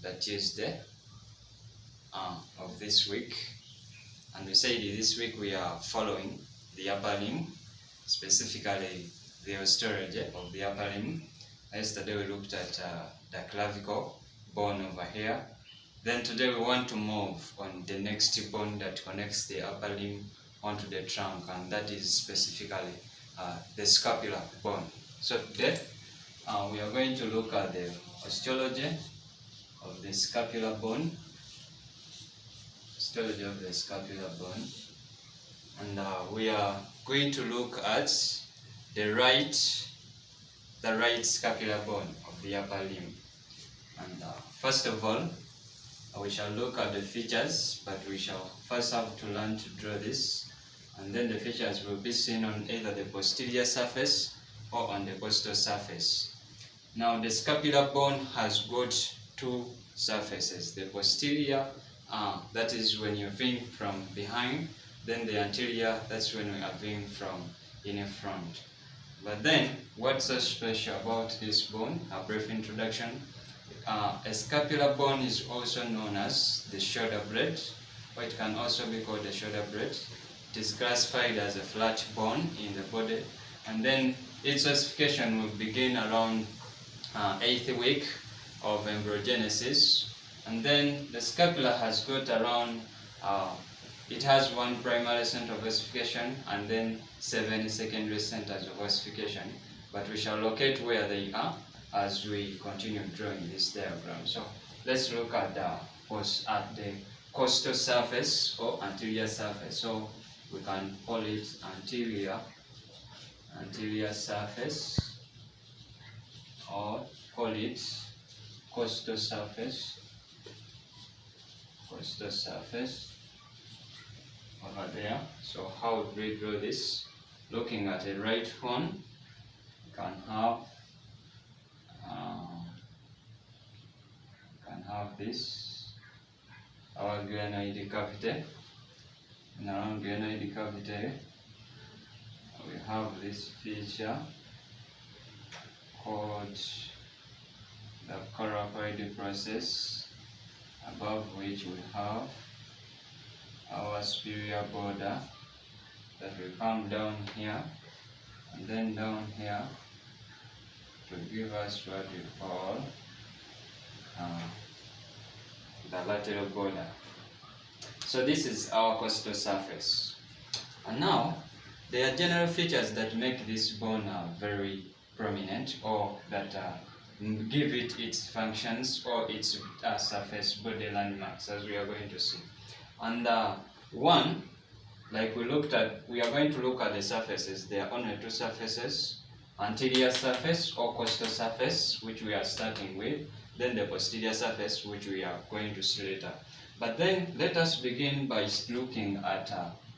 the Tuesday of this week, and we said this week we are following the upper limb, specifically the osteology of the upper limb. Yesterday we looked at the clavicle bone over here. Then today we want to move on the next bone that connects the upper limb onto the trunk, and that is specifically the scapular bone. So today we are going to look at the osteology of the scapular bone, and we are going to look at the right scapular bone of the upper limb. And first of all, we shall look at the features, but we shall first have to learn to draw this, and then the features will be seen on either the posterior surface or on the costal surface. Now the scapular bone has got two surfaces. The posterior, that is when you're viewing from behind, then the anterior, that's when we are viewing from in front. But then, what's so special about this bone? A brief introduction. A scapular bone is also known as the shoulder blade, or it can also be called the shoulder blade. It is classified as a flat bone in the body, and then its ossification will begin around 8th week of embryogenesis. And then the scapula has got around, it has one primary center of ossification and then 7 secondary centers of ossification, but we shall locate where they are as we continue drawing this diagram. So let's look at the costal surface or anterior surface. So we can call it anterior surface, or call it costal surface over there. So how would we draw this? Looking at a right horn, you can have this, our glenoid cavity, and around glenoid cavity we have this feature called the coracoid process, above which we have our superior border that will come down here and then down here to give us what we call the lateral border. So this is our costal surface. And now there are general features that make this bone very prominent, or that give it its functions or its surface body landmarks, as we are going to see. And one, like we are going to look at the surfaces. There are only two surfaces: anterior surface or costal surface, which we are starting with, then the posterior surface, which we are going to see later. But then let us begin by looking at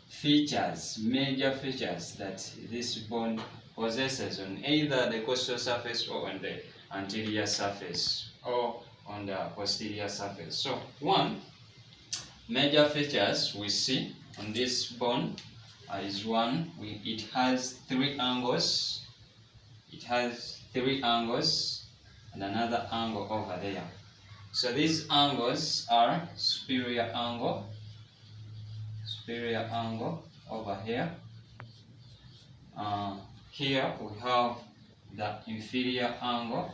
features, major features that this bone possesses on either the costal surface or on the anterior surface or on the posterior surface. So one major features we see on this bone is one, it has three angles. It has three angles and another angle over there. So these angles are superior angle over here. Here we have the inferior angle,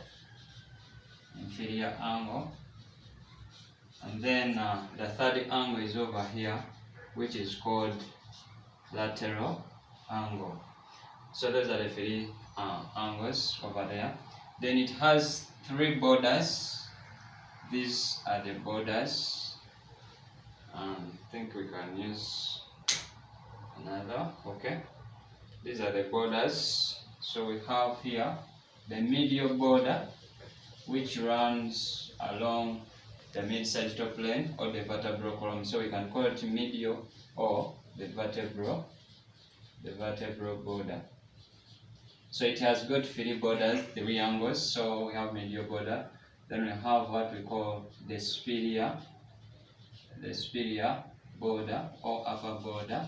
and then the third angle is over here, which is called lateral angle. So those are the three angles over there. Then it has three borders. These are the borders. I think we can use another. Okay, these are the borders. So we have here the medial border, which runs along the mid-sagittal plane or the vertebral column. So we can call it medial or the vertebral border. So it has got three borders, three angles. So we have medial border. Then we have what we call the superior border or upper border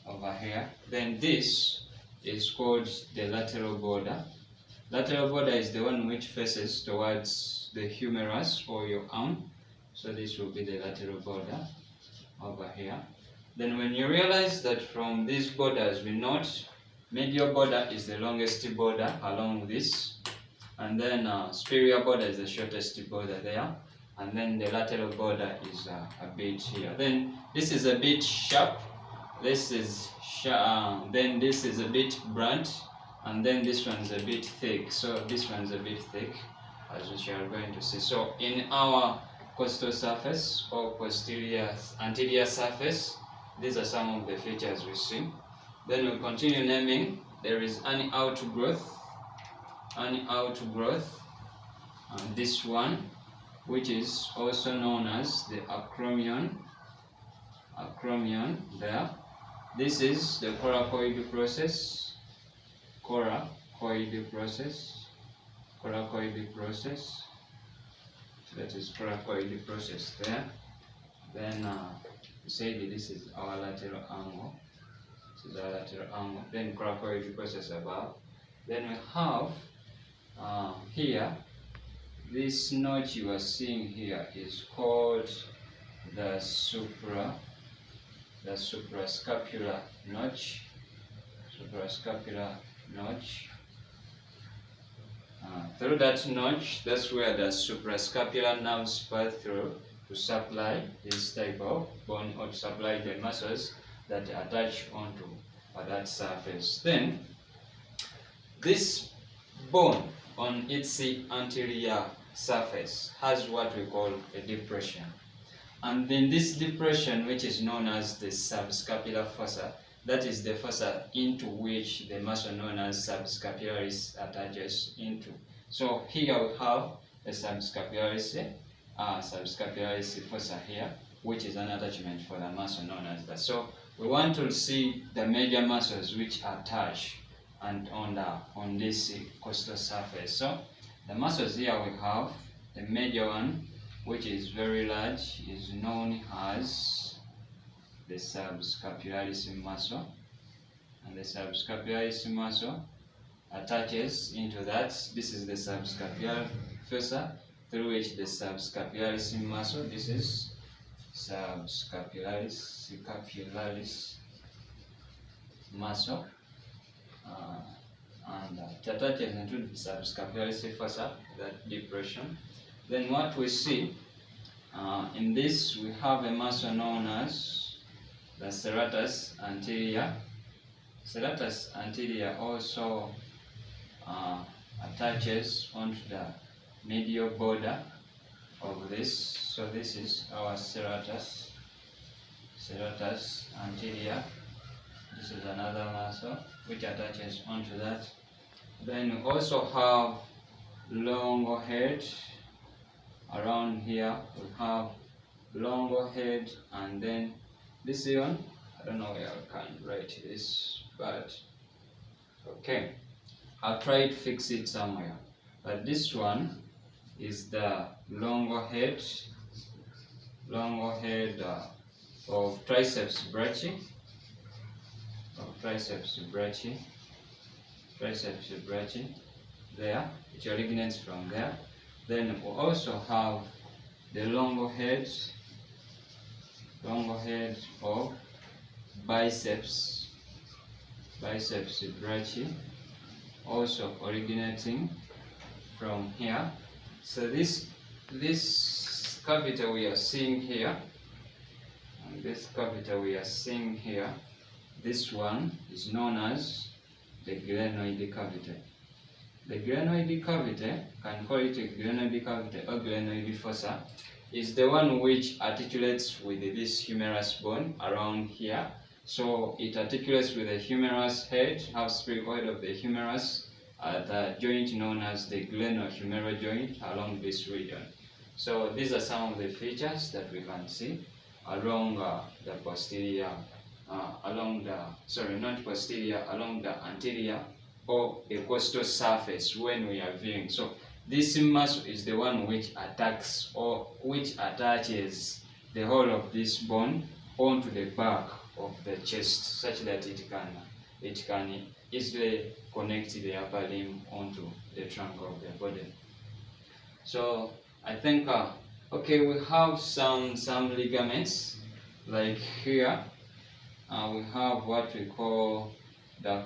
over here. Then this is called the lateral border. Lateral border is the one which faces towards the humerus or your arm. So this will be the lateral border over here. Then when you realize that from these borders we note medial border is the longest border along this, and then superior border is the shortest border there, and then the lateral border is a bit here. Then this is a bit sharp, this is then this is a bit blunt, and then this one's a bit thick. So this one's a bit thick, as we are going to see. So in our costal surface or posterior anterior surface, these are some of the features we see. Then we continue naming. There is an outgrowth, and this one, which is also known as the acromion there. This is the coracoid process, that is coracoid process there. Then we say that this is our lateral angle. This is our lateral angle. Then coracoid process above. Then we have here, this notch you are seeing here is called the suprascapular notch. Through that notch, that's where the suprascapular nerves pass through to supply this type of bone, or to supply the muscles that attach onto that surface. Then this bone on its anterior surface has what we call a depression, and then this depression, which is known as the subscapular fossa, that is the fossa into which the muscle known as subscapularis attaches into. So here we have a subscapularis fossa here, which is an attachment for the muscle known as that. So we want to see the major muscles which attach and on this costal surface. So the muscles here we have the major one, which is very large, is known as the subscapularis muscle, and the subscapularis muscle attaches into that. This is the subscapular fossa through which the subscapularis muscle, this is subscapularis muscle, and it attaches into the subscapularis fossa, that depression. Then what we see in this, we have a muscle known as the serratus anterior. Serratus anterior also attaches onto the medial border of this. So this is our serratus anterior. This is another muscle which attaches onto that. Then we also have longo head. Around here we have longo head, and then this one, I don't know where I can write this, but okay, I'll try to fix it somewhere. But this one is the longo head of triceps brachii, there, which originates from there. Then we also have the longo head of biceps brachii, also originating from here. So this cavity we are seeing here, and this cavity we are seeing here, this one is known as the glenoid cavity. The glenoid cavity, can call it a glenoid cavity or glenoid fossa, is the one which articulates with this humerus bone around here. So it articulates with the humerus head, half spherical head of the humerus, the joint known as the glenohumeral joint along this region. So these are some of the features that we can see along the posterior, along the anterior or the costal surface when we are viewing. So this muscle is the one which attacks or which attaches the whole of this bone onto the back of the chest, such that it can it can easily connect the upper limb onto the trunk of the body. So I think okay, we have some ligaments, like here we have what we call the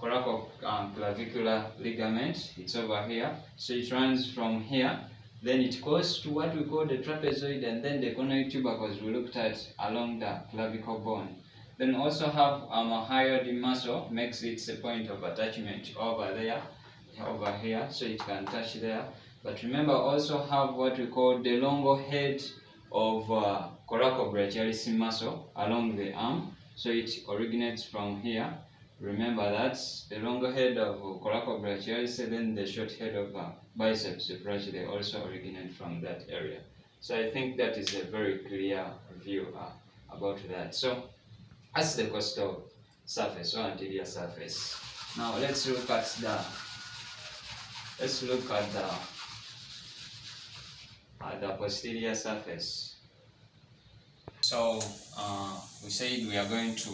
coraco-clavicular ligament. It's over here, so it runs from here, then it goes to what we call the trapezoid, and then the conoid tubercles we looked at along the clavicle bone. Then also have a hyoid muscle, makes it a point of attachment over there, over here, so it can touch there. But remember, also have what we call the longo head of coracobrachialis muscle along the arm, so it originates from here. Remember that the longer head of coracobrachialis, then the short head of biceps brachii, they also originate from that area. So I think that is a very clear view about that. So that's the costal surface or anterior surface. Now let's look at the posterior surface. So we said we are going to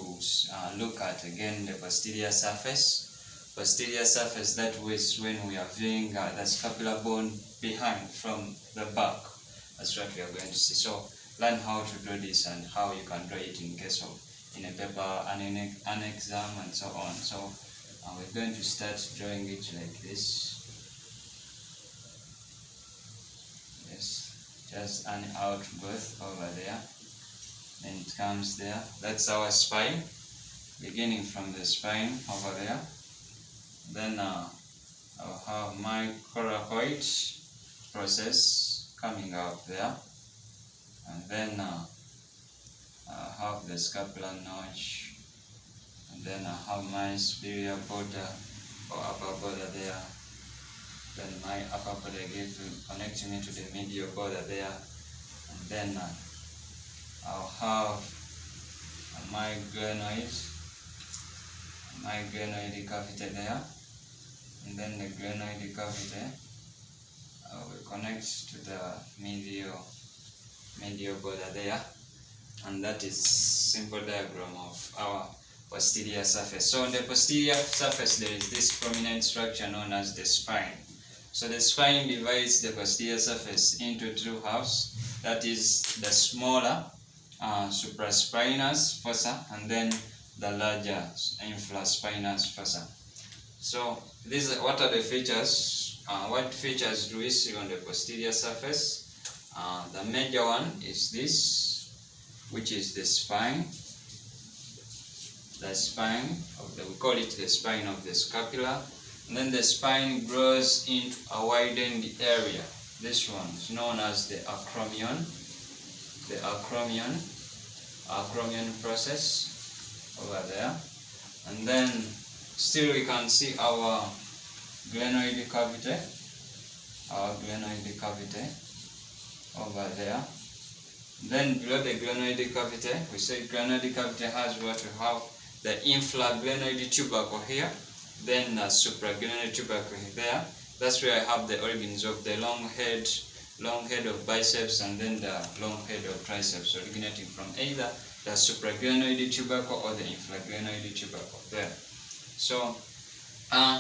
look at again the posterior surface. Posterior surface, that was when we are viewing the scapular bone behind from the back. That's what we are going to see. So learn how to draw this and how you can draw it in case of in a paper and in an exam and so on. So we're going to start drawing it like this. Yes, just an outgrowth over there. Then it comes there. That's our spine, beginning from the spine over there. Then I'll have my coracoid process coming out there, and then I'll have the scapular notch, and then I'll have my superior border or upper border there. Then my upper border connecting me to the medial border there, and then I'll have my glenoid cavity there, and then the glenoid cavity will connect to the medial border there, and that is simple diagram of our posterior surface. So on the posterior surface there is this prominent structure known as the spine. So the spine divides the posterior surface into two halves, that is the smaller supraspinous fossa and then the larger infraspinous fossa. So these, what are the features? What features do we see on the posterior surface? The major one is this, which is the spine. The spine we call it the spine of the scapula, and then the spine grows into a widened area. This one is known as the acromion. The acromion process over there, and then still we can see our glenoid cavity, over there. Then below the glenoid cavity, we say glenoid cavity has what we have the infraglenoid tubercle here, then the supraglenoid tubercle there. That's where I have the organs of the long head of biceps and then the long head of triceps, originating from either the supraglenoid tubercle or the infraglenoid tubercle there. So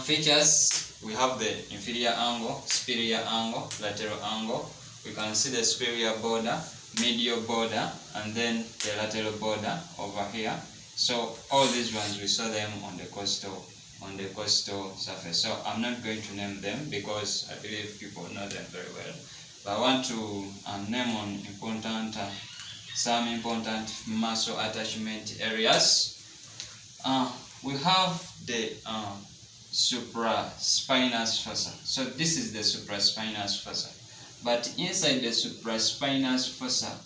features, we have the inferior angle, superior angle, lateral angle. We can see the superior border, medial border, and then the lateral border over here. So all these ones we saw them on the costal surface. So I'm not going to name them because I believe people know them very well. But I want to name on some important muscle attachment areas. We have the supraspinous fossa. So this is the supraspinous fossa. But inside the supraspinous fossa,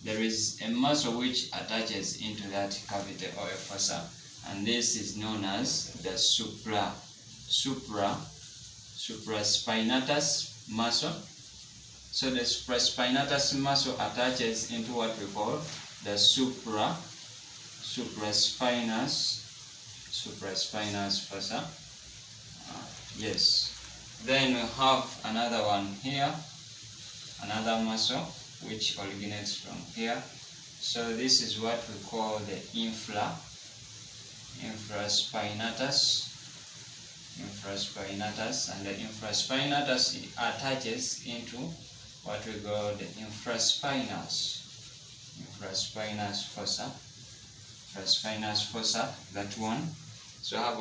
there is a muscle which attaches into that cavity or a fossa, and this is known as the supraspinatus muscle. So the supraspinatus muscle attaches into what we call the supraspinous fossa. Yes. Then we have another one here, another muscle which originates from here. So this is what we call the and the infraspinatus attaches into what we call the infraspinous fossa, that one. So have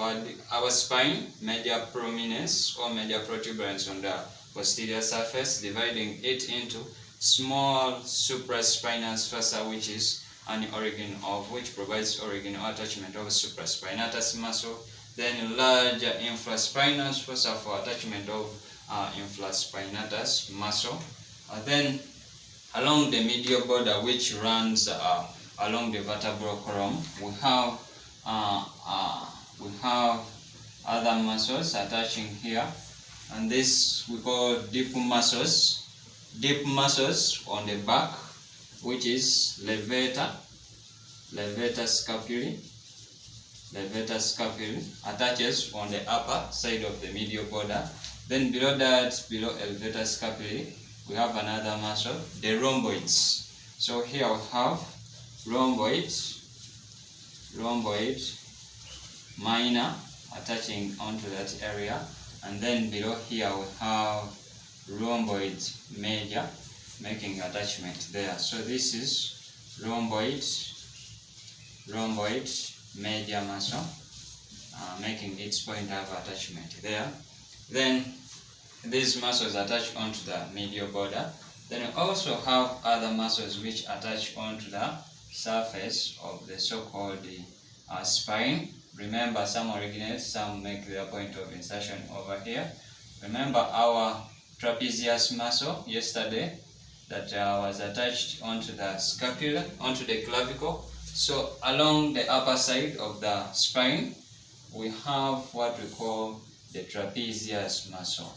our spine, major prominence or major protuberance on the posterior surface, dividing it into small supraspinous fossa, which is an organ of which provides organ or attachment of supraspinatus muscle. Then larger infraspinous fossa for attachment of infraspinatus muscle. Then along the medial border, which runs along the vertebral column, we have other muscles attaching here, and this we call deep muscles on the back, which is levator scapulae attaches on the upper side of the medial border. Then below that, below levator scapulae, we have another muscle, the rhomboids. So here we have rhomboid minor attaching onto that area, and then below here we have rhomboid major making attachment there. So this is rhomboid major muscle making its point of attachment there. Then these muscles attach onto the medial border. Then we also have other muscles which attach onto the surface of the so-called spine. Remember, some originate, some make their point of insertion over here. Remember our trapezius muscle yesterday that was attached onto the scapula, onto the clavicle. So along the upper side of the spine, we have what we call the trapezius muscle.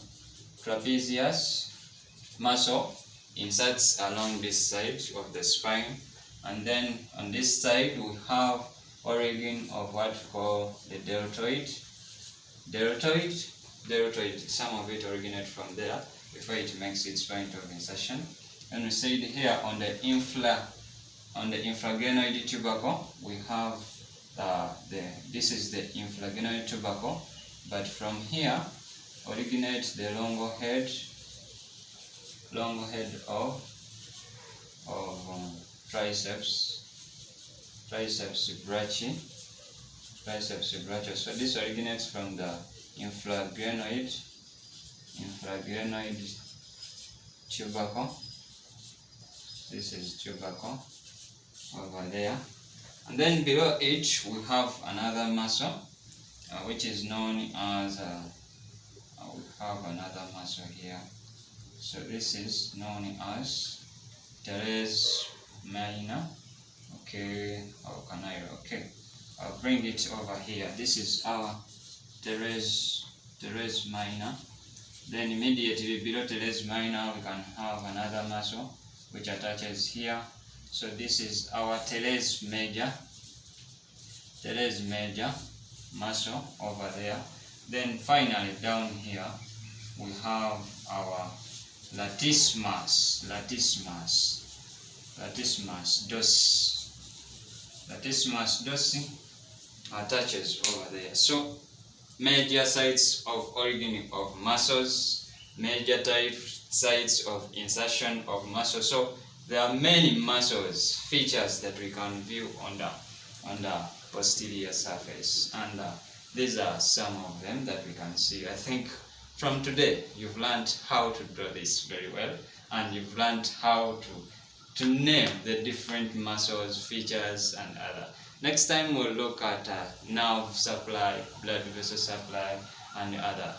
Trapezius muscle inserts along this side of the spine, and then on this side we have origin of what we call the deltoid. Some of it originate from there before it makes its point of insertion. And we said here on the infraglenoid tubercle, we have this is the infraglenoid tubercle, but from here originates the longo head of triceps brachii. So this originates from the infraglenoid tubercle. This is tubercle over there, and then below it we have another muscle which is known as we have another muscle here. So this is known as teres minor. Okay, how can I? Okay, I'll bring it over here. This is our teres minor. Then immediately below teres minor we can have another muscle which attaches here. So this is our teres major muscle over there. Then finally down here we have our latissimus dorsi attaches over there. So major sites of origin of muscles, major type sites of insertion of muscle. So there are many muscles features that we can view on the posterior surface, and these are some of them that we can see. I think from today you've learned how to draw this very well, and you've learned how to name the different muscles, features, and other. Next time we'll look at nerve supply, blood vessel supply, and other.